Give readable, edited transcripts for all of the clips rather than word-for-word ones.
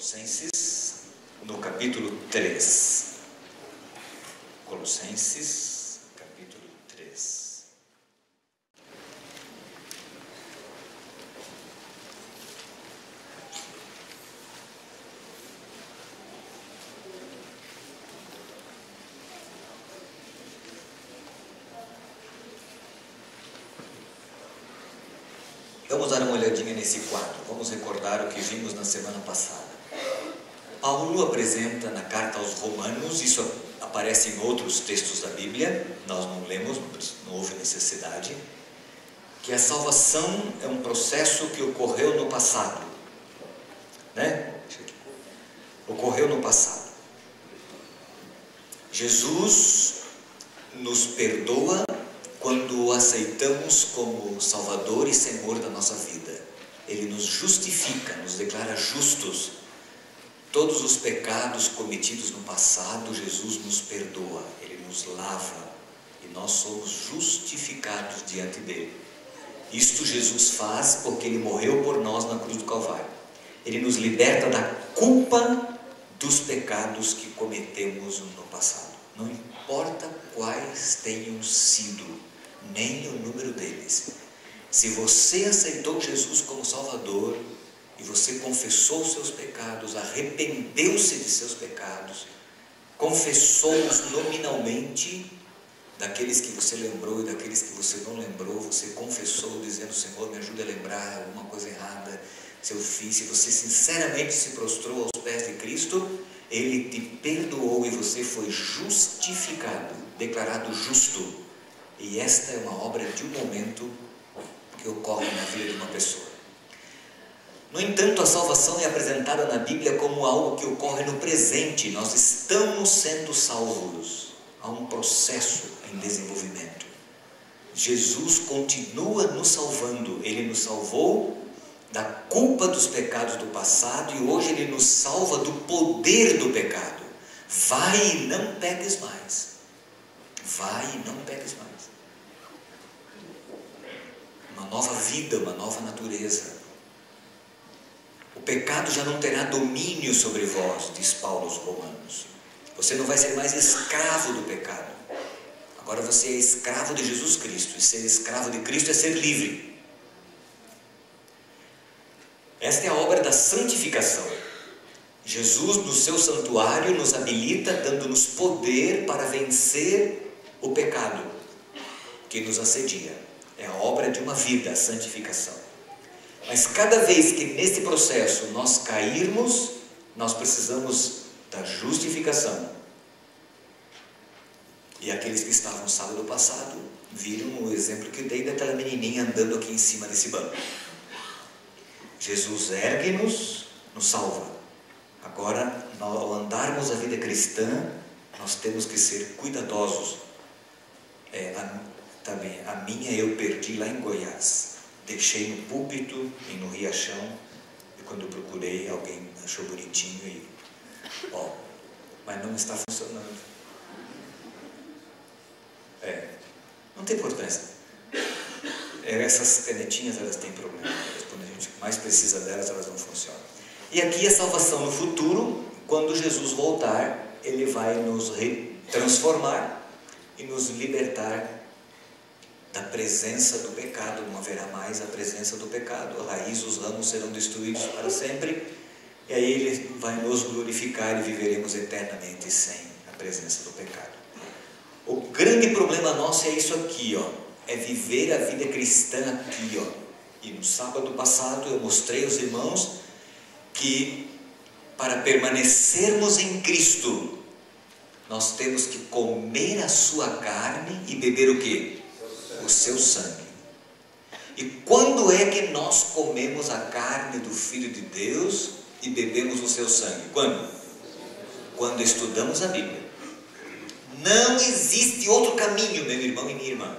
Colossenses, no capítulo 3. Colossenses, capítulo 3. Vamos dar uma olhadinha nesse quadro. Vamos recordar o que vimos na semana passada. Paulo apresenta na carta aos Romanos, isso aparece em outros textos da Bíblia, nós não lemos, não houve necessidade, que a salvação é um processo que ocorreu no passado, né? Ocorreu no passado. Jesus nos perdoa quando o aceitamos como Salvador e Senhor da nossa vida. Ele nos justifica, nos declara justos. Todos os pecados cometidos no passado, Jesus nos perdoa, Ele nos lava e nós somos justificados diante dEle. Isto Jesus faz porque Ele morreu por nós na cruz do Calvário. Ele nos liberta da culpa dos pecados que cometemos no passado. Não importa quais tenham sido, nem o número deles. Se você aceitou Jesus como Salvador e você confessou os seus pecados, arrependeu-se de seus pecados, confessou-os nominalmente, daqueles que você lembrou e daqueles que você não lembrou, você confessou dizendo: Senhor, me ajuda a lembrar alguma coisa errada se eu fiz. Se você sinceramente se prostrou aos pés de Cristo, Ele te perdoou e você foi justificado, declarado justo. E esta é uma obra de um momento que ocorre na vida de uma pessoa. No entanto, a salvação é apresentada na Bíblia como algo que ocorre no presente. Nós estamos sendo salvos. Há um processo em desenvolvimento. Jesus continua nos salvando. Ele nos salvou da culpa dos pecados do passado e hoje Ele nos salva do poder do pecado. Vai e não peques mais. Vai e não peques mais. Uma nova vida, uma nova natureza. O pecado já não terá domínio sobre vós, diz Paulo aos Romanos. Você não vai ser mais escravo do pecado. Agora você é escravo de Jesus Cristo. E ser escravo de Cristo é ser livre. Esta é a obra da santificação. Jesus, no seu santuário, nos habilita, dando-nos poder para vencer o pecado que nos assedia. É a obra de uma vida, a santificação. Mas cada vez que nesse processo nós cairmos, nós precisamos da justificação. E aqueles que estavam sábado passado viram o exemplo que eu dei daquela menininha andando aqui em cima desse banco. Jesus ergue-nos, nos salva. Agora, ao andarmos a vida cristã, nós temos que ser cuidadosos. Também a minha eu perdi lá em Goiás. Deixei no púlpito e no Riachão, e quando eu procurei, alguém achou bonitinho e mas não está funcionando. Não tem importância. Essas canetinhas, elas têm problema. Quando a gente mais precisa delas, elas não funcionam. E aqui a salvação no futuro, quando Jesus voltar, Ele vai nos transformar e nos libertar da presença do pecado. Não haverá mais a presença do pecado. A raiz, os ramos serão destruídos para sempre. E aí Ele vai nos glorificar e viveremos eternamente sem a presença do pecado. O grande problema nosso é isso aqui, é viver a vida cristã aqui, E no sábado passado eu mostrei aos irmãos que para permanecermos em Cristo, nós temos que comer a sua carne e beber o quê? O seu sangue. E quando é que nós comemos a carne do Filho de Deus e bebemos o seu sangue? Quando? Quando estudamos a Bíblia. Não existe outro caminho, meu irmão e minha irmã.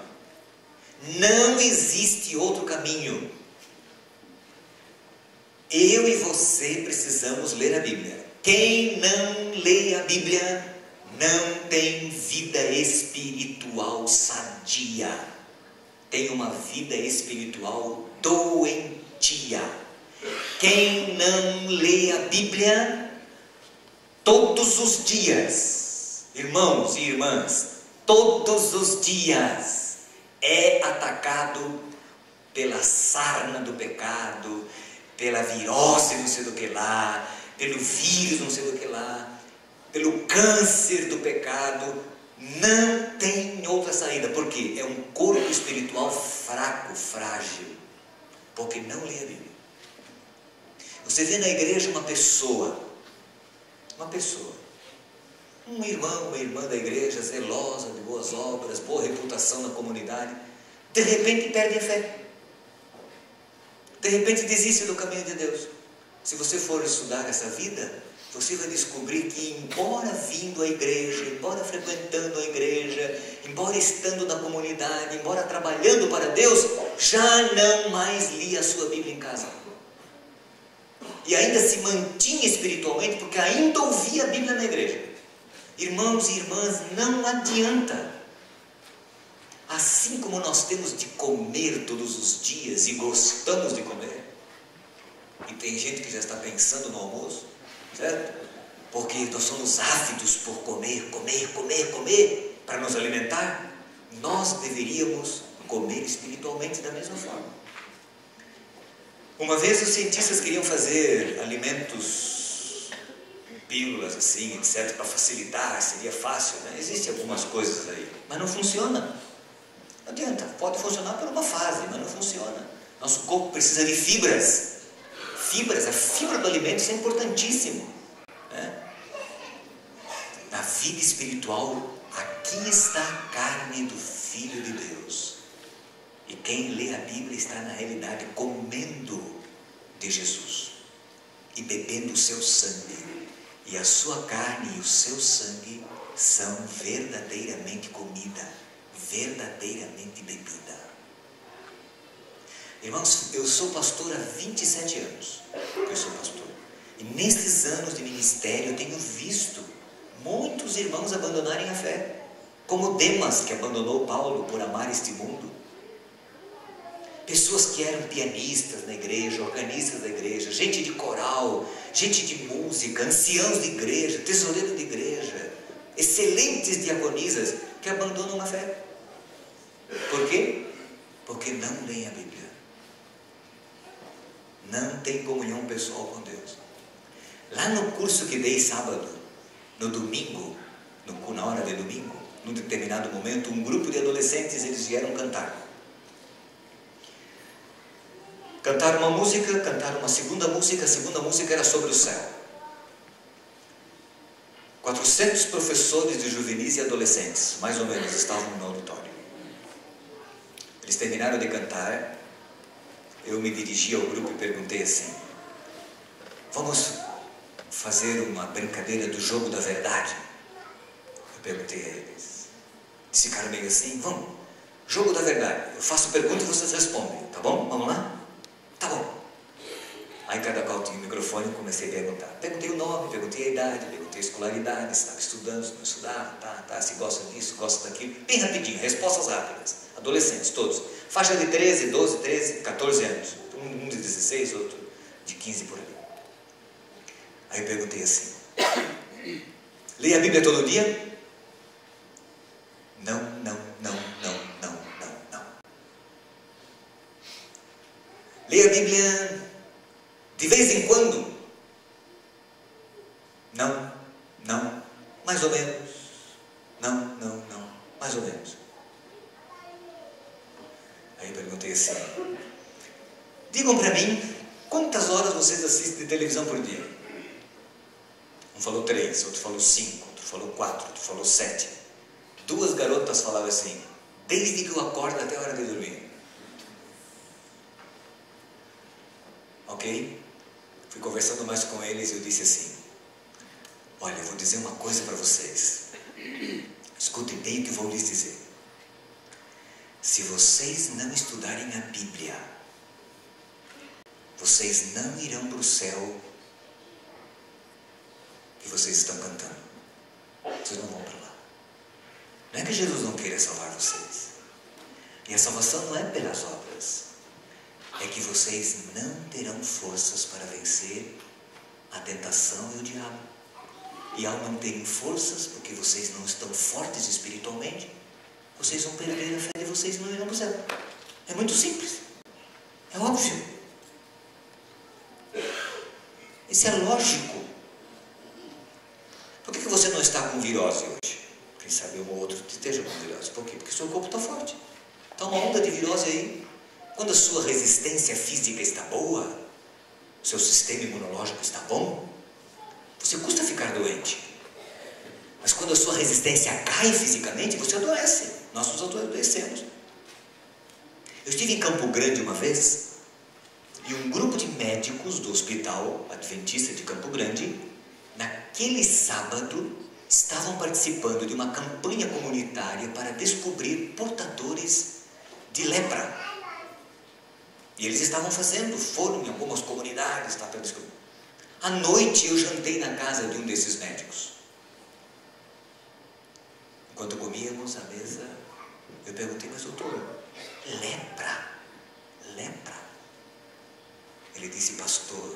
Não existe outro caminho. Eu e você precisamos ler a Bíblia. Quem não lê a Bíblia não tem vida espiritual sadia. Tem uma vida espiritual doentia. Quem não lê a Bíblia todos os dias, irmãos e irmãs, todos os dias, é atacado pela sarna do pecado, pela virose não sei do que lá, pelo vírus não sei do que lá, pelo câncer do pecado. Não tem outra saída. Por quê? É um corpo espiritual fraco, frágil, porque não lê a Bíblia. Você vê na igreja uma pessoa, um irmão, uma irmã da igreja, zelosa, de boas obras, boa reputação na comunidade, de repente perde a fé, de repente desiste do caminho de Deus. Se você for estudar essa vida, você vai descobrir que, embora vindo à igreja, embora frequentando a igreja, embora estando na comunidade, embora trabalhando para Deus, já não mais lia a sua Bíblia em casa. E ainda se mantinha espiritualmente, porque ainda ouvia a Bíblia na igreja. Irmãos e irmãs, não adianta. Assim como nós temos de comer todos os dias e gostamos de comer, e tem gente que já está pensando no almoço, certo? Porque nós somos ávidos por comer, para nos alimentar. Nós deveríamos comer espiritualmente da mesma forma. Uma vez os cientistas queriam fazer alimentos, pílulas assim, etc, para facilitar, seria fácil, né? Existem algumas coisas aí, mas não funciona. Não adianta, pode funcionar por uma fase, mas não funciona. Nosso corpo precisa de fibras. A fibra do alimento, isso é importantíssimo, né? Na vida espiritual, aqui está a carne do Filho de Deus. E quem lê a Bíblia está na realidade comendo de Jesus e bebendo o seu sangue. E a sua carne e o seu sangue são verdadeiramente comida, verdadeiramente bebida. Irmãos, eu sou pastor há 27 anos. Eu sou pastor. E nestes anos de ministério eu tenho visto muitos irmãos abandonarem a fé. Como Demas, que abandonou Paulo por amar este mundo. Pessoas que eram pianistas na igreja, organistas da igreja, gente de coral, gente de música, anciãos de igreja, tesoureiros de igreja, excelentes diaconisas que abandonam a fé. Por quê? Porque não leem a Bíblia. Não tem comunhão pessoal com Deus. Lá no curso que dei sábado, no domingo, na hora de domingo, num determinado momento, um grupo de adolescentes, eles vieram cantar. Cantaram uma música, cantaram uma segunda música, a segunda música era sobre o céu. 400 professores de juvenis e adolescentes, mais ou menos, estavam no auditório. Eles terminaram de cantar, eu me dirigi ao grupo e perguntei assim: vamos fazer uma brincadeira do jogo da verdade? Eu perguntei a eles. Eles ficaram meio assim: vamos, jogo da verdade. Eu faço pergunta e vocês respondem, tá bom? Vamos lá? Tá bom. Aí cada qual tinha o microfone e comecei a perguntar. Perguntei o nome, perguntei a idade, perguntei a escolaridade, se estava estudando, se não estudava, se gosta disso, gosta daquilo. Bem rapidinho, respostas rápidas. Adolescentes, todos. Faixa de 13, 12, 13, 14 anos. Um de 16, outro de 15 por ali. Aí eu perguntei assim: leia a Bíblia todo dia? Não. Leia a Bíblia de vez em quando? Não. Mais ou menos. Não. Mais ou menos. Aí eu perguntei assim: digam para mim, quantas horas vocês assistem de televisão por dia? Um falou 3, outro falou 5, outro falou 4, outro falou 7. 2 garotas falavam assim: desde que eu acordo até a hora de dormir. Ok? Fui conversando mais com eles e eu disse assim: olha, eu vou dizer uma coisa para vocês. Escutem bem o que vou lhes dizer. Se vocês não estudarem a Bíblia, vocês não irão para o céu que vocês estão cantando. Vocês não vão para lá. Não é que Jesus não queira salvar vocês. E a salvação não é pelas obras. é que vocês não terão forças para vencer a tentação e o diabo. E ao não terem forças, porque vocês não estão fortes espiritualmente, vocês vão perder a fé de vocês e não irão para o céu. É muito simples. É óbvio. Isso é lógico. Por que você não está com virose hoje? Quem sabe um ou outro esteja com virose. Por quê? Porque o seu corpo está forte. Está uma onda de virose aí. Quando a sua resistência física está boa, o seu sistema imunológico está bom, você custa ficar doente. Mas quando a sua resistência cai fisicamente, você adoece. Nós nos adoecemos. Eu estive em Campo Grande uma vez, e um grupo de médicos do Hospital Adventista de Campo Grande, naquele sábado, estavam participando de uma campanha comunitária para descobrir portadores de lepra. E eles estavam foram em algumas comunidades para descobrir. À noite eu jantei na casa de um desses médicos. Enquanto comíamos à mesa, eu perguntei: mas doutor, lepra? Ele disse: pastor,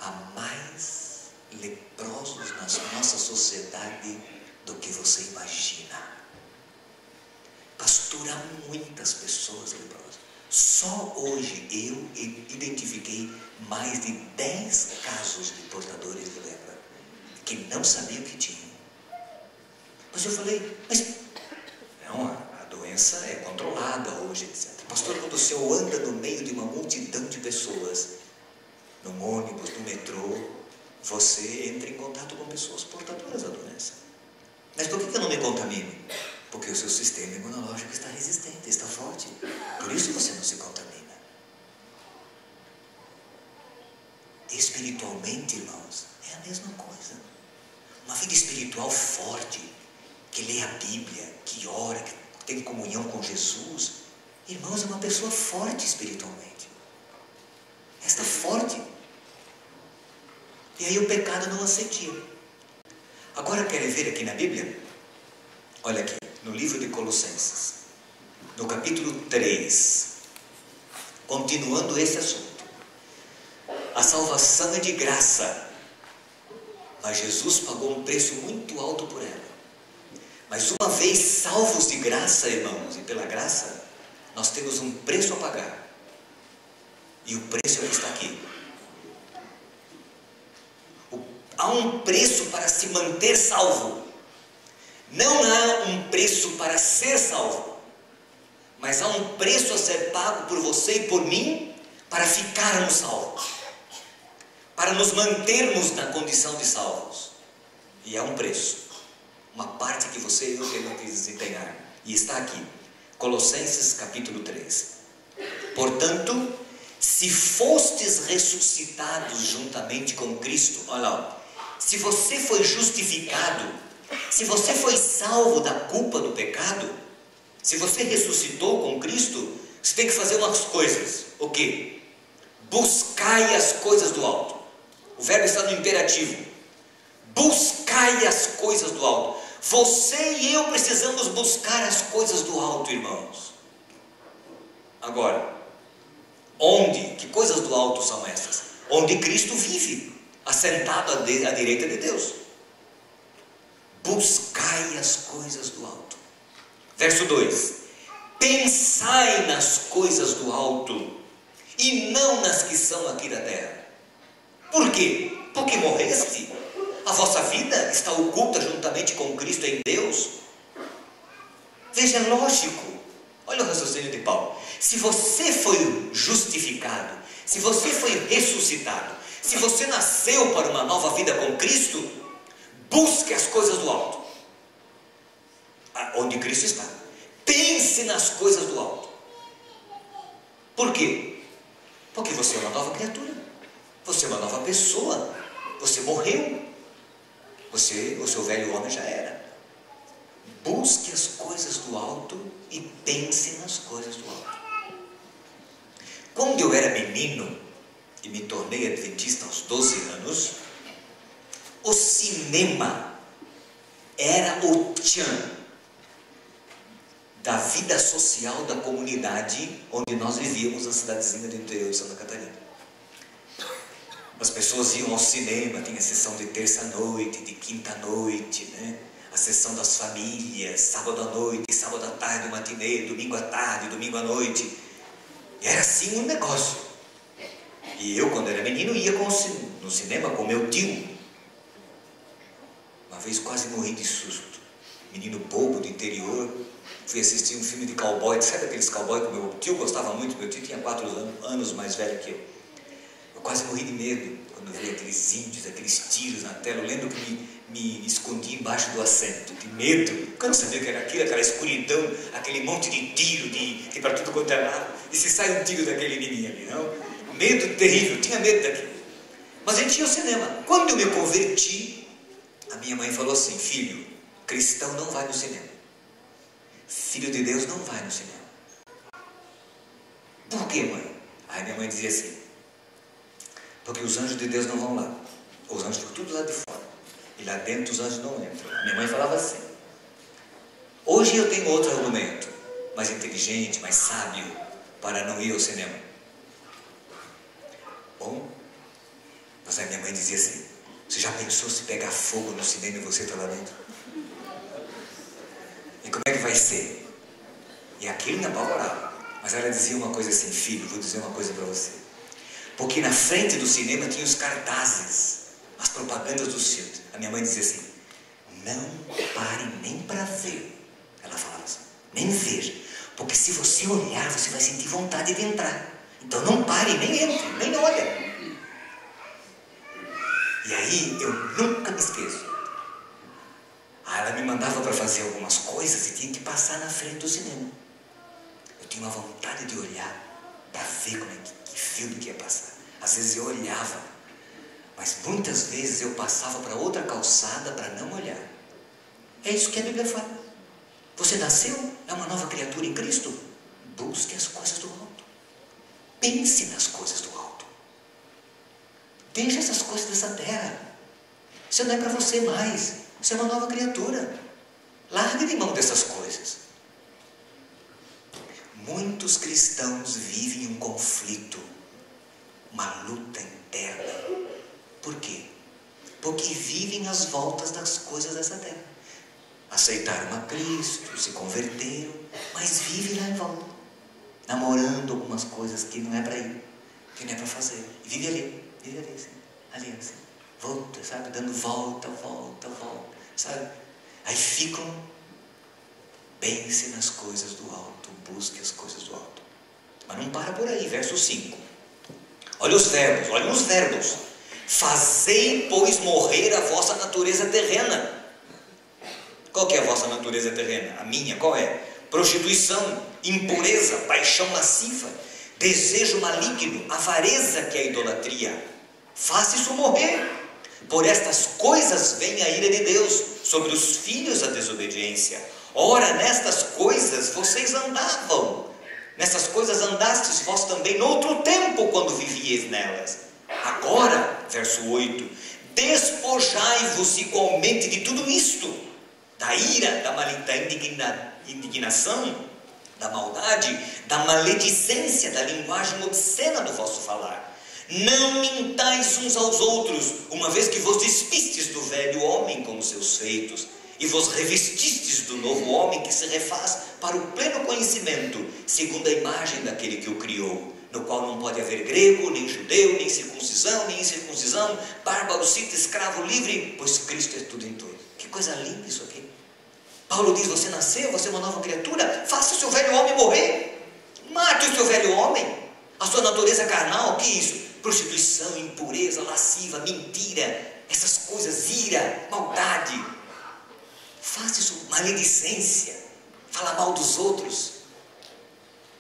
há mais leprosos na nossa sociedade do que você imagina. Pastor, há muitas pessoas leprosas. Só hoje eu identifiquei mais de 10 casos de portadores de lepra que não sabiam que tinham. Mas eu falei: mas não, a doença é controlada hoje, etc. Pastor, quando o senhor anda no meio de uma multidão de pessoas, no ônibus, no metrô, você entra em contato com pessoas portadoras da doença. Mas por que eu não me contamino? Porque o seu sistema imunológico está resistente, está forte. Por isso você não se contamina. Espiritualmente, irmãos, é a mesma coisa. Uma vida espiritual forte, que lê a Bíblia, que ora, que tem comunhão com Jesus, irmãos, é uma pessoa forte espiritualmente. Está forte. E aí o pecado não assedia. Agora querem ver aqui na Bíblia? Olha aqui, no livro de Colossenses, no capítulo 3, continuando esse assunto. A salvação é de graça, mas Jesus pagou um preço muito alto por ela. Mas uma vez salvos de graça, irmãos, e pela graça, nós temos um preço a pagar. E o preço é o que está aqui. Há um preço para se manter salvo. Não há um preço para ser salvo. Mas há um preço a ser pago por você e por mim para ficarmos salvos. Para nos mantermos na condição de salvos. E há um preço. Uma parte que você e eu temos que desempenhar. E está aqui. Colossenses capítulo 3. Portanto, se fostes ressuscitados juntamente com Cristo, olha lá, se você foi justificado, se você foi salvo da culpa do pecado, se você ressuscitou com Cristo, você tem que fazer umas coisas. O quê? Buscai as coisas do alto. O verbo está no imperativo. Buscai as coisas do alto. Você e eu precisamos buscar as coisas do alto, irmãos. Agora, onde? Que coisas do alto são essas? Onde Cristo vive, assentado à direita de Deus. Buscai as coisas do alto. Verso 2: pensai nas coisas do alto e não nas que são aqui da terra. Por quê? Porque morreste. A vossa vida está oculta juntamente com Cristo em Deus. Veja, é lógico. Olha o raciocínio de Paulo. Se você foi justificado, se você foi ressuscitado, se você nasceu para uma nova vida com Cristo, busque as coisas do alto, onde Cristo está. Pense nas coisas do alto. Por quê? Porque você é uma nova criatura, você é uma nova pessoa, você morreu, o seu velho homem já era. Busque as coisas do alto e pense nas coisas do alto. Quando eu era menino e me tornei adventista aos 12 anos, o cinema era o tchan da vida social da comunidade onde nós vivíamos, na cidadezinha do interior de Santa Catarina. As pessoas iam ao cinema, tinha sessão de terça-noite, de quinta-noite, né? A sessão das famílias, sábado à noite, sábado à tarde, matinê, domingo à tarde, domingo à noite. E era assim um negócio. E eu, quando era menino, ia no cinema com meu tio. Uma vez quase morri de susto. Menino bobo do interior, fui assistir um filme de cowboy. Sabe aqueles cowboy que meu tio gostava muito? Meu tio tinha 4 anos mais velho que eu. Eu quase morri de medo quando vi aqueles índios, aqueles tiros na tela. Eu lembro que me escondi embaixo do assento, de medo, porque eu não sabia o que era aquilo, aquela escuridão, aquele monte de tiro, de para tudo quanto é lado, e se sai um tiro daquele menino ali, não? Medo terrível, tinha medo daquilo. Mas a gente ia ao cinema. Quando eu me converti, a minha mãe falou assim: filho, cristão não vai no cinema. Filho de Deus não vai no cinema. Por quê, mãe? Aí minha mãe dizia assim: porque os anjos de Deus não vão lá. Os anjos ficam tudo lá de fora. E lá dentro os anjos não entram. A minha mãe falava assim. Hoje eu tenho outro argumento, mais inteligente, mais sábio, para não ir ao cinema. Bom, mas aí minha mãe dizia assim: você já pensou se pegar fogo no cinema e você está lá dentro? E como é que vai ser? E aquilo me apavorava. Mas ela dizia uma coisa assim: filho, vou dizer uma coisa para você. Porque na frente do cinema tinha os cartazes, as propagandas dos filmes. A minha mãe dizia assim: não pare nem para ver. Ela falava assim: nem ver. Porque se você olhar, você vai sentir vontade de entrar. Então não pare, nem entre, nem olha. E aí eu nunca me esqueço. Ela me mandava para fazer algumas coisas e tinha que passar na frente do cinema. Eu tinha uma vontade de olhar para ver como é que filme que ia passar. Às vezes eu olhava, mas muitas vezes eu passava para outra calçada para não olhar. É isso que a Bíblia fala. Você nasceu, é uma nova criatura em Cristo. Busque as coisas do alto. Pense nas coisas do alto. Deixe essas coisas dessa terra. Isso não é para você mais. Você é uma nova criatura. Largue de mão dessas coisas. Muitos cristãos vivem um conflito, uma luta interna. Por quê? Porque vivem às voltas das coisas dessa terra. Aceitaram a Cristo, se converteram, mas vivem lá em volta, namorando algumas coisas que não é para ir, que não é para fazer. E vive ali assim, ali assim, volta, sabe, dando volta, sabe? Aí ficam, pense nas coisas do alto, busque as coisas do alto. Mas não para por aí, verso 5. Olha os verbos. Fazei, pois, morrer a vossa natureza terrena. Qual que é a vossa natureza terrena? A minha, qual é? Prostituição, impureza, paixão lasciva, desejo maligno, avareza, que é a idolatria. Faça isso morrer. Por estas coisas vem a ira de Deus sobre os filhos da desobediência. Ora, nestas coisas vocês andavam. Nessas coisas andastes vós também noutro tempo, quando vivieis nelas. Agora, verso 8, despojai-vos igualmente de tudo isto, da ira, da indignação, da maldade, da maledicência, da linguagem obscena do vosso falar. Não mintais uns aos outros, uma vez que vos despistes do velho homem com os seus feitos, e vos revestistes do novo homem que se refaz para o pleno conhecimento, segundo a imagem daquele que o criou, no qual não pode haver grego, nem judeu, nem circuncisão, nem incircuncisão, bárbaro, cita, escravo, livre, pois Cristo é tudo em todos. Que coisa linda isso aqui. Paulo diz: você nasceu, você é uma nova criatura, faça o seu velho homem morrer, mate o seu velho homem, a sua natureza carnal. Que é isso? Prostituição, impureza, lasciva, mentira, essas coisas, ira, maldade. Faça isso, maledicência, falar mal dos outros,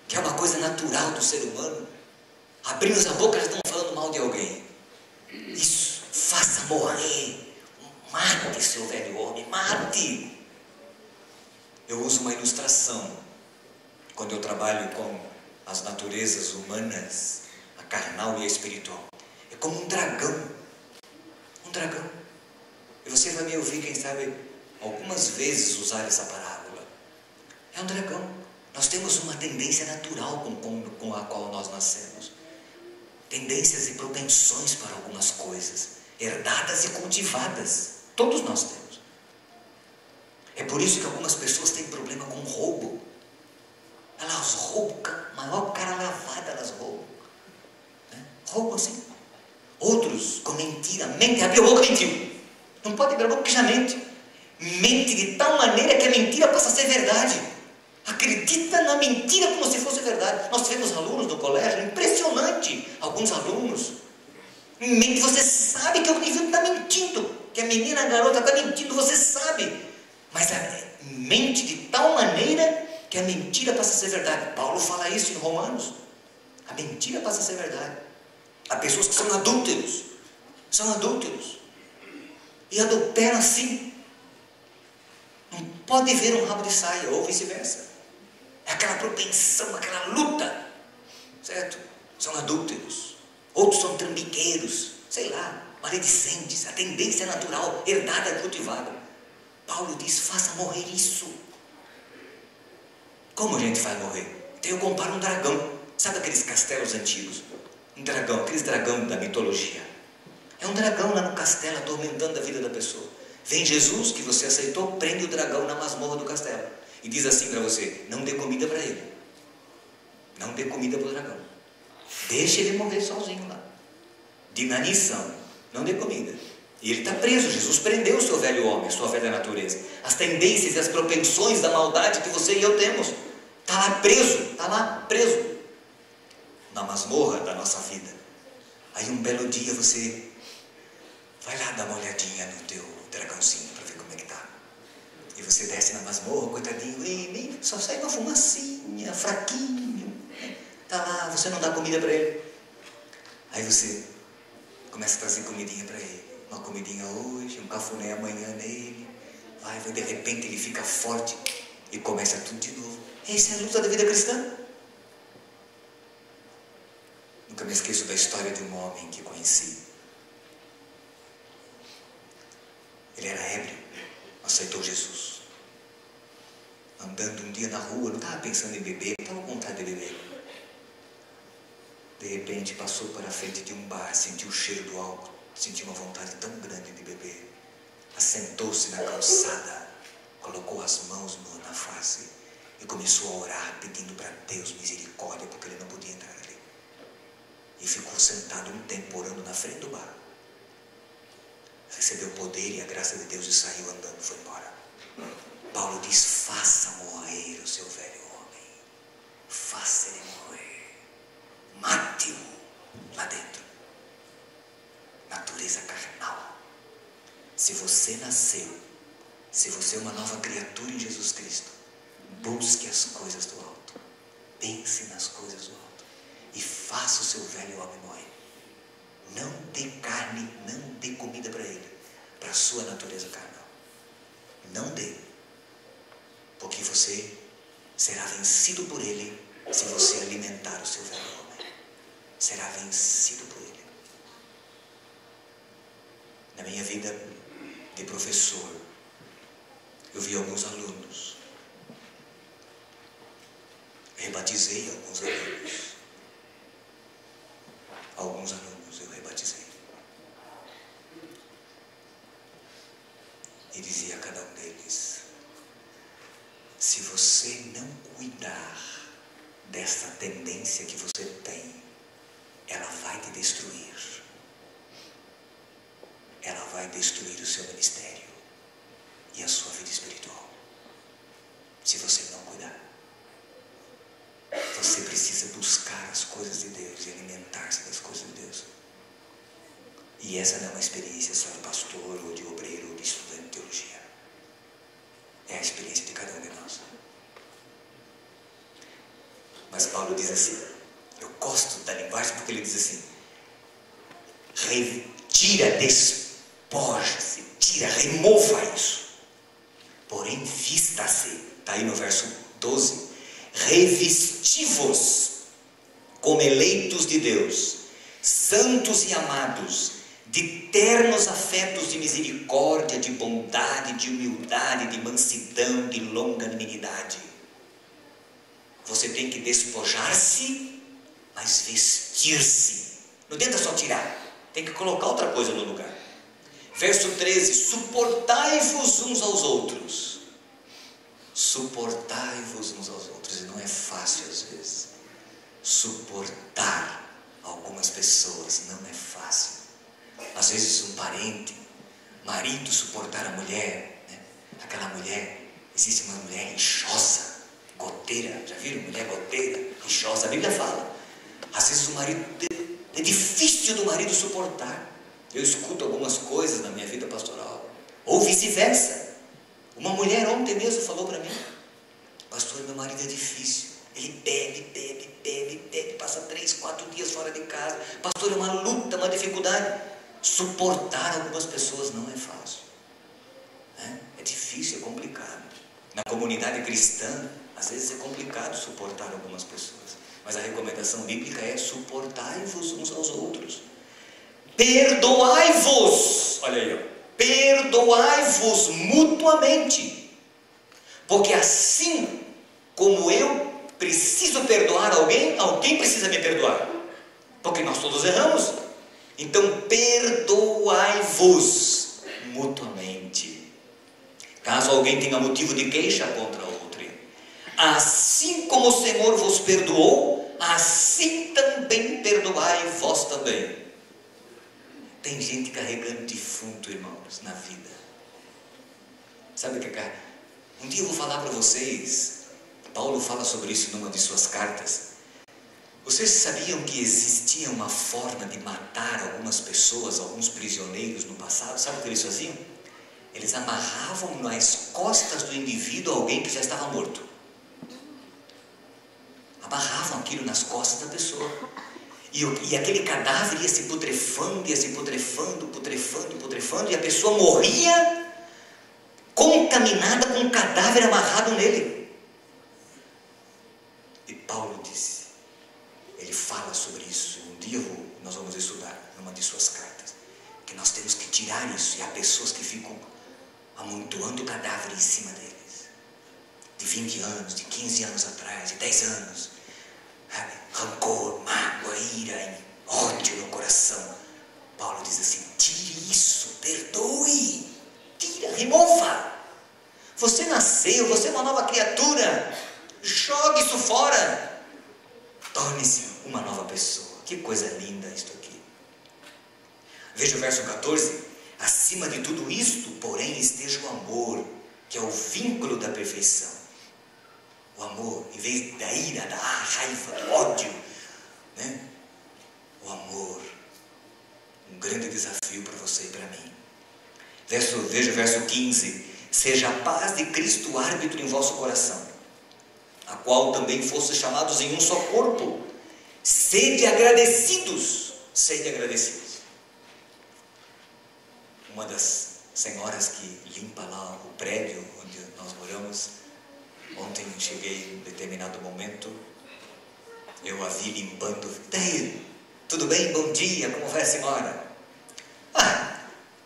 que é uma coisa natural do ser humano. Abrimos a boca, já estamos falando mal de alguém. Isso, faça morrer, mate seu velho homem, mate. Eu uso uma ilustração quando eu trabalho com as naturezas humanas, a carnal e a espiritual. É como um dragão. Um dragão. E você vai me ouvir, quem sabe, algumas vezes usar essa parábola. É um dragão. Nós temos uma tendência natural com a qual nós nascemos. Tendências e propensões para algumas coisas, herdadas e cultivadas. Todos nós temos. É por isso que algumas pessoas têm problema com roubo. Elas roubam, maior cara lavada elas roubam. Né? Roubam assim. Outros com mentira, mente, abriu a boca e mentiu. Não pode abrir a boca porque já mente. Mente de tal maneira que a mentira passa a ser verdade. Acredita na mentira como se fosse verdade. Nós tivemos alunos no colégio, impressionante. Alguns alunos. Mente, você sabe que o indivíduo está mentindo. Que a menina, a garota está mentindo, você sabe. Mas mente de tal maneira que a mentira passa a ser verdade. Paulo fala isso em Romanos. A mentira passa a ser verdade. Há pessoas que são adúlteros. São adúlteros. E adulteram assim. Não pode ver um rabo de saia, ou vice-versa. É aquela propensão, aquela luta. Certo? São adúlteros. Outros são trambiqueiros. Sei lá, maledicentes. A tendência natural, herdada, cultivada. Paulo diz, faça morrer isso. Como a gente faz morrer? Então eu comparo um dragão. Sabe aqueles castelos antigos? Um dragão, aqueles dragão da mitologia. É um dragão lá no castelo, atormentando a vida da pessoa. Vem Jesus, que você aceitou, prende o dragão na masmorra do castelo. E diz assim para você, não dê comida para ele. Não dê comida para o dragão. Deixe ele morrer sozinho lá. De inanição. Não dê comida. E ele está preso. Jesus prendeu o seu velho homem, a sua velha natureza. As tendências e as propensões da maldade que você e eu temos. Está lá preso. Está lá preso. Na masmorra da nossa vida. Aí um belo dia você vai lá dar uma olhadinha no teu dragãozinho para ver como é que está. E você desce na masmorra, coitadinho, e só sai uma fumacinha, fraquinho. Está lá, você não dá comida para ele. Aí você começa a trazer comidinha para ele. Uma comidinha hoje, um cafuné amanhã nele. Vai, de repente ele fica forte e começa tudo de novo. Essa é a luta da vida cristã. Nunca me esqueço da história de um homem que conheci. Ele era ébrio, aceitou Jesus. Andando um dia na rua, não estava pensando em beber, não estava com vontade de beber. De repente passou para a frente de um bar, sentiu o cheiro do álcool, sentiu uma vontade tão grande de beber. Assentou-se na calçada, colocou as mãos na face e começou a orar, pedindo para Deus misericórdia, porque ele não podia entrar ali. E ficou sentado um tempo orando na frente do bar. Recebeu o poder e a graça de Deus e saiu andando, foi embora. Paulo diz, faça morrer o seu velho homem. Faça ele morrer. Mate-o lá dentro. Natureza carnal. Se você nasceu, se você é uma nova criatura em Jesus Cristo, busque as coisas do alto. Pense nas coisas do alto. E faça o seu velho homem morrer. Não dê carne, não dê comida para ele, para a sua natureza carnal. Não dê. Porque você será vencido por ele se você alimentar o seu velho homem. Será vencido por ele. Na minha vida de professor, eu vi alguns alunos. Rebatizei alguns alunos. Alguns alunos eu rebatizei. E dizia a cada um deles, se você não cuidar dessa tendência que você tem, ela vai te destruir. Ela vai destruir o seu ministério e a sua vida espiritual. Se você não cuidar. Você precisa buscar as coisas de Deus e alimentar-se das coisas de Deus. E essa não é uma experiência só de pastor, ou de obreiro, ou de estudante de teologia. É a experiência de cada um de nós. Mas Paulo diz assim, eu gosto da linguagem porque ele diz assim, retira, despoja-se, tira, remova isso. Porém, vista-se, está aí no verso 12, revesti-vos como eleitos de Deus, santos e amados, de ternos afetos de misericórdia, de bondade, de humildade, de mansidão, de longanimidade. você tem que despojar-se, mas vestir-se. Não tenta só tirar, tem que colocar outra coisa no lugar. Verso 13: suportai-vos uns aos outros. Suportai-vos uns aos outros. E não é fácil às vezes. Suportar algumas pessoas não é fácil. Às vezes um parente, marido suportar a mulher, né? Aquela mulher, existe uma mulher rixosa, goteira, já viram? Mulher goteira, rixosa, a Bíblia fala. Às vezes o marido, é difícil do marido suportar. Eu escuto algumas coisas na minha vida pastoral, ou vice-versa. Uma mulher ontem mesmo falou para mim: pastor, meu marido é difícil, ele bebe, passa 3, 4 dias fora de casa. Pastor, é uma luta, uma dificuldade. Suportar algumas pessoas não é fácil, né? É difícil, é complicado. Na comunidade cristã, às vezes é complicado suportar algumas pessoas, mas a recomendação bíblica é: suportai-vos uns aos outros. Perdoai-vos, olha aí, ó. Perdoai-vos mutuamente, porque assim como eu preciso perdoar alguém, alguém precisa me perdoar, porque nós todos erramos. Então perdoai-vos mutuamente. Caso alguém tenha motivo de queixa contra outro, assim como o Senhor vos perdoou, assim também perdoai vós também. Tem gente carregando defunto, irmãos, na vida. Sabe o que é? Um dia eu vou falar para vocês. Paulo fala sobre isso numa de suas cartas. Vocês sabiam que existia uma forma de matar algumas pessoas, alguns prisioneiros no passado? Sabe o que eles faziam? Eles amarravam nas costas do indivíduo alguém que já estava morto. Amarravam aquilo nas costas da pessoa. E aquele cadáver ia se putrefando, e a pessoa morria contaminada com um cadáver amarrado nele. E Paulo disse, ele fala sobre isso. Um dia nós vamos estudar numa de suas cartas, que nós temos que tirar isso. E há pessoas que ficam amontoando o cadáver em cima deles, de 20 anos, de 15 anos atrás, de 10 anos. Rancor, mágoa, ira, ódio no coração. Paulo diz assim: tire isso, perdoe, tira, remova. Você nasceu, você é uma nova criatura, jogue isso fora, torne-se uma nova pessoa. Que coisa linda isto aqui. Veja o verso 14: acima de tudo isto, porém, esteja o amor, que é o vínculo da perfeição. O amor, em vez da ira, da raiva, do ódio, né? O amor, um grande desafio para você e para mim. Veja o verso 15: seja a paz de Cristo árbitro em vosso coração, a qual também fostes chamados em um só corpo. Sede agradecidos, sede agradecidos. Uma das senhoras que limpa lá o prédio onde nós moramos, ontem cheguei em um determinado momento, eu a vi limpando. Daí, tudo bem? Bom dia, como vai a senhora?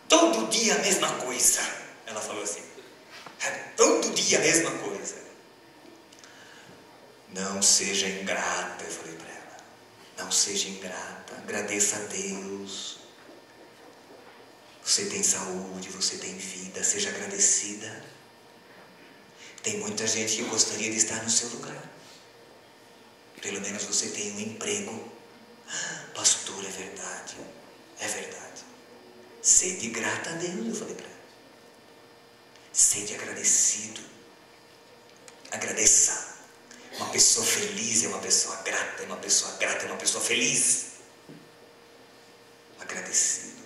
Todo dia a mesma coisa. Ela falou assim, todo dia a mesma coisa. Não seja ingrata, eu falei para ela. Não seja ingrata, agradeça a Deus. Você tem saúde, você tem vida, seja agradecida. Tem muita gente que gostaria de estar no seu lugar. Pelo menos você tem um emprego. Pastor, é verdade. É verdade. Sede grata a Deus, eu falei para ela. Sede agradecido. Agradeça. Uma pessoa feliz é uma pessoa grata. Uma pessoa grata é uma pessoa feliz. Agradecido.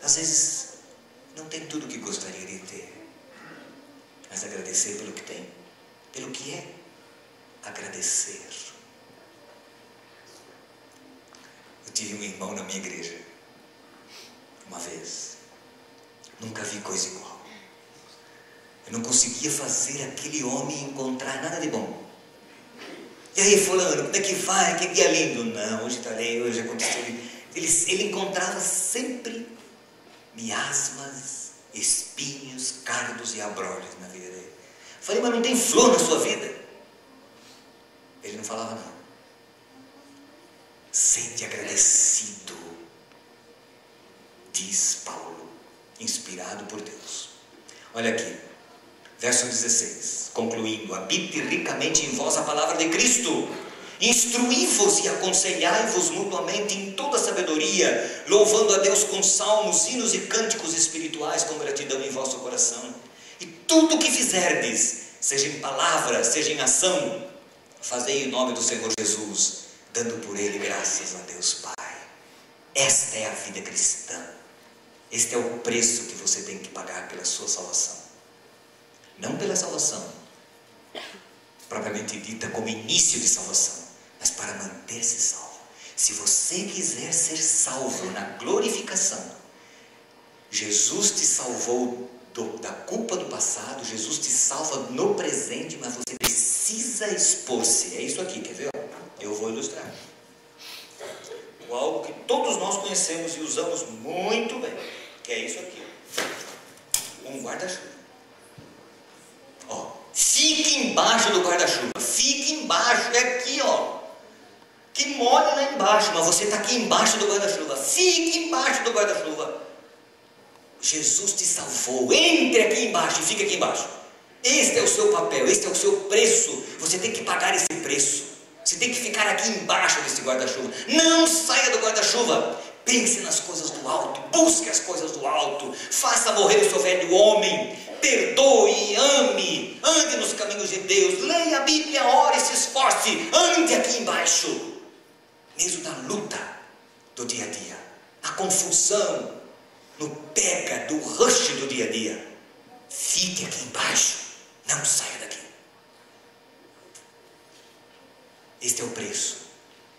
Às vezes não tem tudo o que gostaria de ter, mas agradecer pelo que tem, pelo que é. Agradecer. Eu tive um irmão na minha igreja, uma vez. Nunca vi coisa igual. Eu não conseguia fazer aquele homem encontrar nada de bom. E aí, fulano, como é que vai? Que dia lindo. Não, hoje está bem, hoje aconteceu. Ele encontrava sempre miasmas, espinhos, cardos e abrolhos na vida dele. Falei, mas não tem flor na sua vida? não falava não. Sente agradecido, diz Paulo, inspirado por Deus. Olha aqui, verso 16, concluindo: habite ricamente em vós a palavra de Cristo, instruí-vos e aconselhai-vos mutuamente em toda sabedoria, louvando a Deus com salmos, hinos e cânticos espirituais com gratidão em vosso coração. E tudo o que fizerdes, seja em palavra, seja em ação, fazei em nome do Senhor Jesus, dando por Ele graças a Deus Pai. Esta é a vida cristã. Este é o preço que você tem que pagar pela sua salvação. Não pela salvação propriamente dita como início de salvação, mas para manter-se salvo. Se você quiser ser salvo na glorificação, Jesus te salvou da culpa do passado, Jesus te salva no presente, mas você precisa expor-se. É isso aqui, quer ver? Eu vou ilustrar. Algo que todos nós conhecemos e usamos muito bem, que é isso aqui. Um guarda-chuva. Ó, fique embaixo do guarda-chuva. Fique embaixo, é aqui, ó. Que molhe lá embaixo, mas você está aqui embaixo do guarda-chuva. Fique embaixo do guarda-chuva. Jesus te salvou. Entre aqui embaixo e fique aqui embaixo. Este é o seu papel, este é o seu preço. Você tem que pagar esse preço. Você tem que ficar aqui embaixo desse guarda-chuva. Não saia do guarda-chuva. Pense nas coisas do alto. Busque as coisas do alto. Faça morrer o seu velho homem. Perdoe, ame. Ande nos caminhos de Deus. Leia a Bíblia, ore, se esforce. Ande aqui embaixo. Mesmo na luta do dia a dia. Na confusão. No pega do rush do dia a dia. Fique aqui embaixo. Não saia daqui. Este é o preço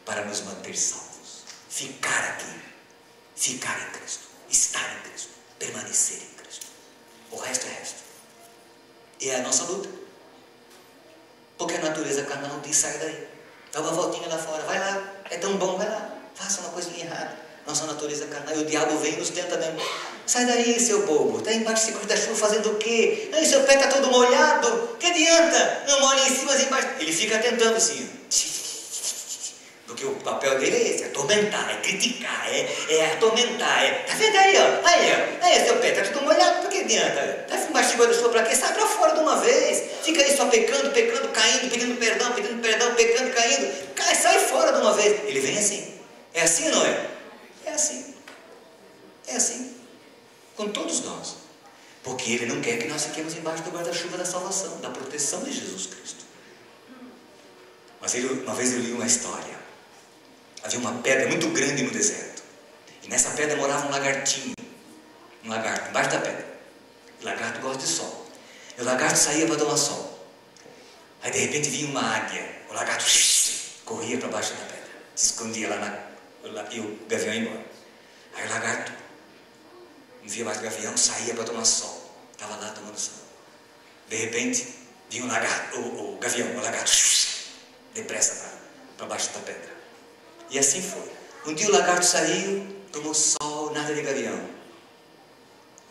para nos manter salvos. Ficar aqui. Ficar em Cristo. Estar em Cristo. Permanecer em Cristo. O resto é resto. E é a nossa luta. Porque a natureza carnal diz: sai daí. Dá uma voltinha lá fora. Vai lá. É tão bom, vai lá. Faça uma coisinha errada. Nossa natureza carnal. E o diabo vem e nos tenta mesmo. Sai daí, seu bobo. Está embaixo desse guarda-chuva fazendo o quê? Aí seu pé está todo molhado. Que adianta? Não molha em cima, mas embaixo. Ele fica tentando assim. Porque o papel dele é esse, é atormentar, é criticar, é atormentar, tá vendo aí, ó? Aí, seu pé tá tudo molhado, por que adianta? Tá embaixo do chuva pra quê? Sai pra fora de uma vez, fica aí só pecando, caindo, pedindo perdão, pecando, caindo, sai fora de uma vez. Ele vem assim, é assim ou não é? É assim, com todos nós, porque Ele não quer que nós fiquemos embaixo do guarda-chuva da salvação, da proteção de Jesus Cristo. Mas uma vez eu li uma história. Havia uma pedra muito grande no deserto. E nessa pedra morava um lagartinho. Um lagarto, embaixo da pedra. O lagarto gosta de sol. E o lagarto saía para tomar sol. Aí de repente vinha uma águia. O lagarto corria para baixo da pedra. Se escondia e o gavião ia embora. Aí o lagarto não via mais o gavião, saía para tomar sol. Estava lá tomando sol. De repente vinha o gavião, o lagarto depressa para baixo da pedra. E assim foi. Um dia o lagarto saiu, tomou sol, nada de gavião.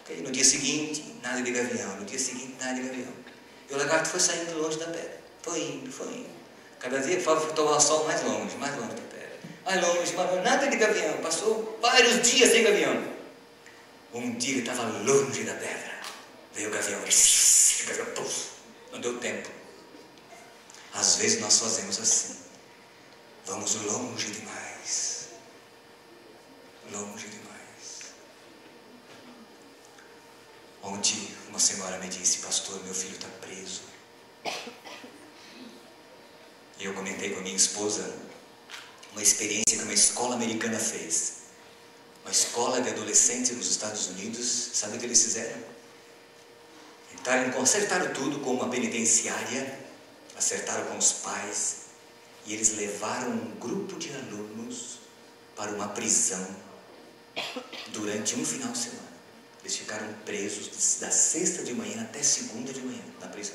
Okay? No dia seguinte, nada de gavião. No dia seguinte, nada de gavião. E o lagarto foi saindo longe da pedra. Foi indo. Cada dia foi tomar sol mais longe da pedra. Mais longe, nada de gavião. Passou vários dias sem gavião. Um dia ele estava longe da pedra. Veio o gavião. O gavião, puf, não deu tempo. Às vezes nós fazemos assim. Vamos longe demais. Longe demais. Ontem uma senhora me disse: pastor, meu filho está preso. E eu comentei com a minha esposa uma experiência que uma escola americana fez. Uma escola de adolescentes nos Estados Unidos. Sabe o que eles fizeram? Acertaram tudo com uma penitenciária. Acertaram com os pais. E eles levaram um grupo de alunos para uma prisão durante um final de semana. Eles ficaram presos da sexta de manhã até segunda de manhã na prisão.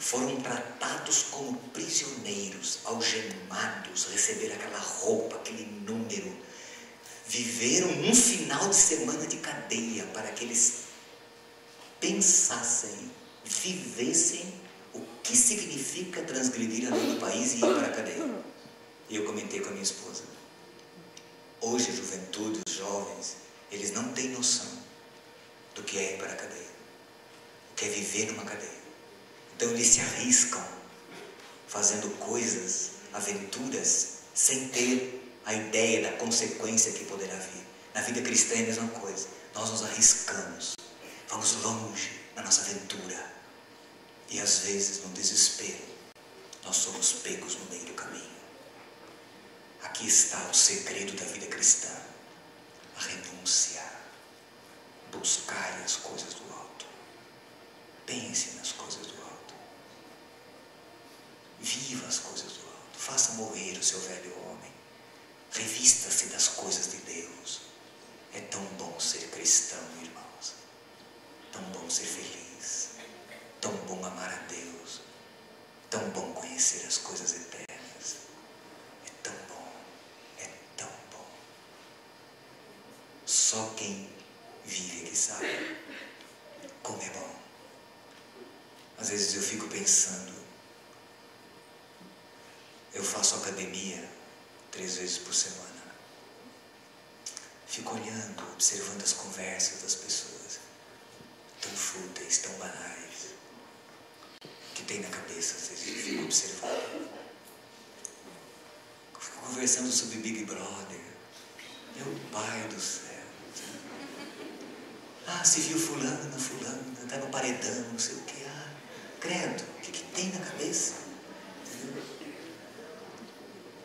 Foram tratados como prisioneiros, algemados, receberam aquela roupa, aquele número. Viveram um final de semana de cadeia para que eles pensassem, vivessem o que significa transgredir a lei do país e ir para a cadeia. E eu comentei com a minha esposa. Hoje a juventude, os jovens, eles não têm noção do que é ir para a cadeia, o que é viver numa cadeia. Então eles se arriscam fazendo coisas, aventuras, sem ter a ideia da consequência que poderá vir. Na vida cristã é a mesma coisa. Nós nos arriscamos, vamos longe na nossa aventura. E às vezes, no desespero, nós somos pegos no meio do caminho. Aqui está o segredo da vida cristã: a renúncia. Buscai as coisas do alto. Pense nas coisas do alto. Viva as coisas do alto. Faça morrer o seu velho homem. Revista-se das coisas de Deus. É tão bom ser cristão, irmãos. Tão bom ser feliz. Tão bom amar a Deus. Tão bom conhecer as coisas eternas. É tão bom. É tão bom. Só quem vive é que sabe como é bom. Às vezes eu fico pensando, eu faço academia 3 vezes por semana. Fico olhando, observando as conversas das pessoas, tão fúteis, tão banais, que tem na cabeça. Às vezes eu fico observando. Fico conversando sobre Big Brother. Meu pai do céu. Ah, se viu fulana, está no paredão, não sei o que. Ah, credo, o que tem na cabeça? Entendeu?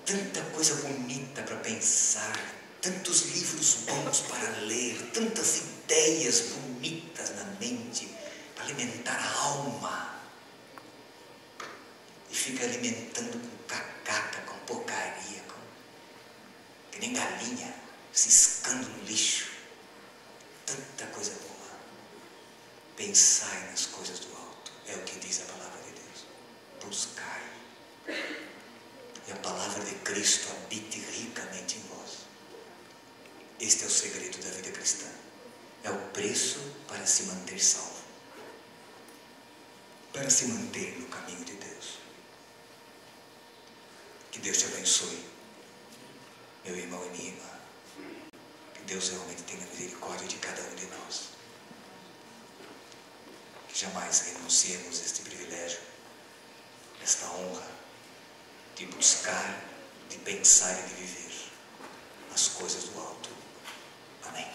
Tanta coisa bonita para pensar, tantos livros bons para ler, tantas ideias bonitas na mente para alimentar a alma. E fica alimentando com cacaca, com porcaria, que nem galinha, ciscando no lixo. Tanta coisa boa. Pensai nas coisas do alto, é o que diz a palavra de Deus. Buscai. E a palavra de Cristo habite ricamente em vós. Este é o segredo da vida cristã. É o preço para se manter salvo. Para se manter no caminho de Deus. Que Deus te abençoe, meu irmão e minha irmã. Que Deus realmente tenha misericórdia de cada um de nós. Que jamais renunciemos a este privilégio, esta honra de buscar, de pensar e de viver as coisas do alto. Amém.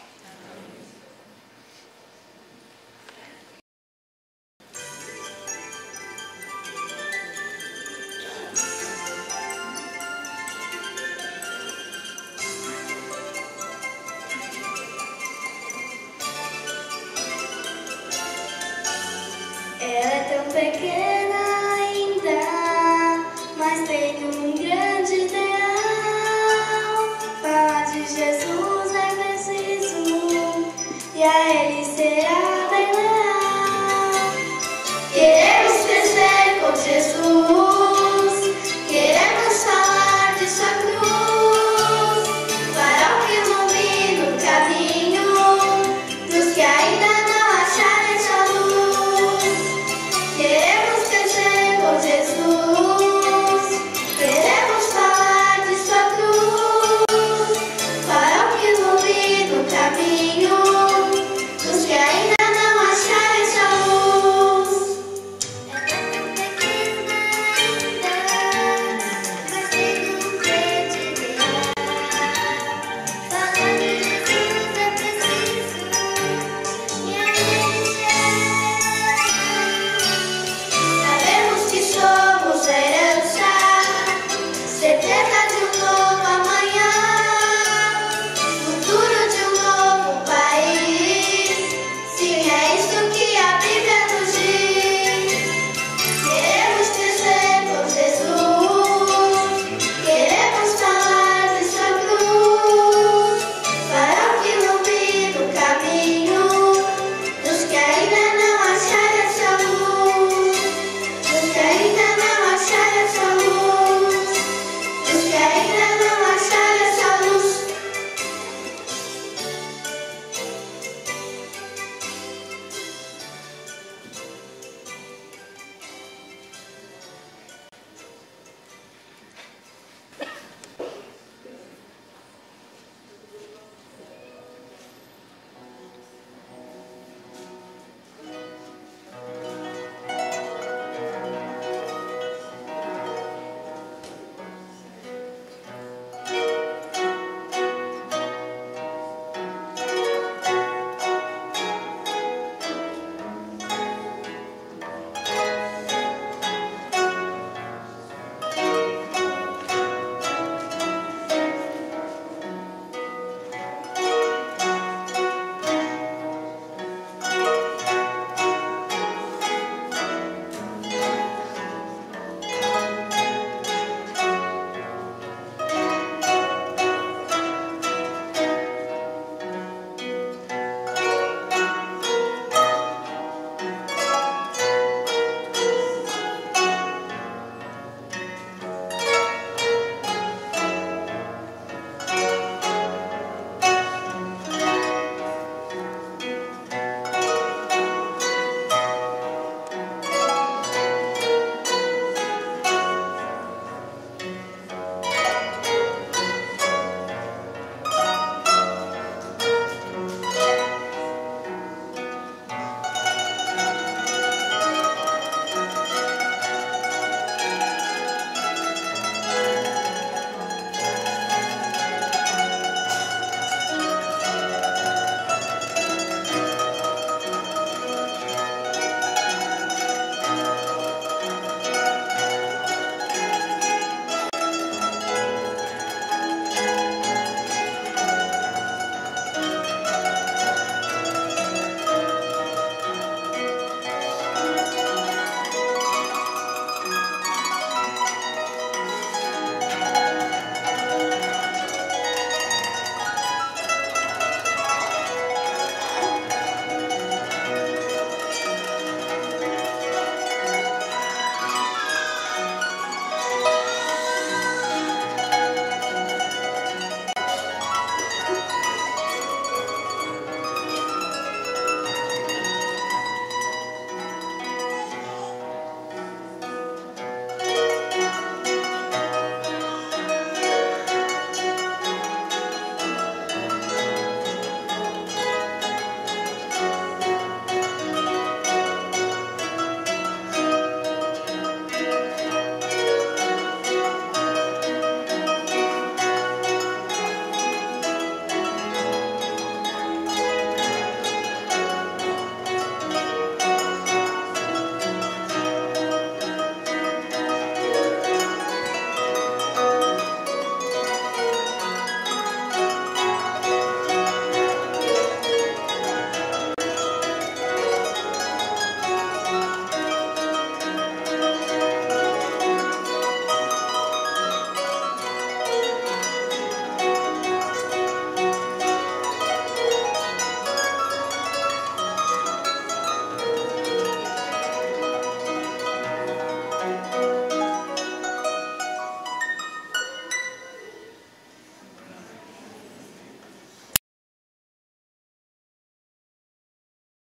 Ela é tão pequena ainda, mas tem um grande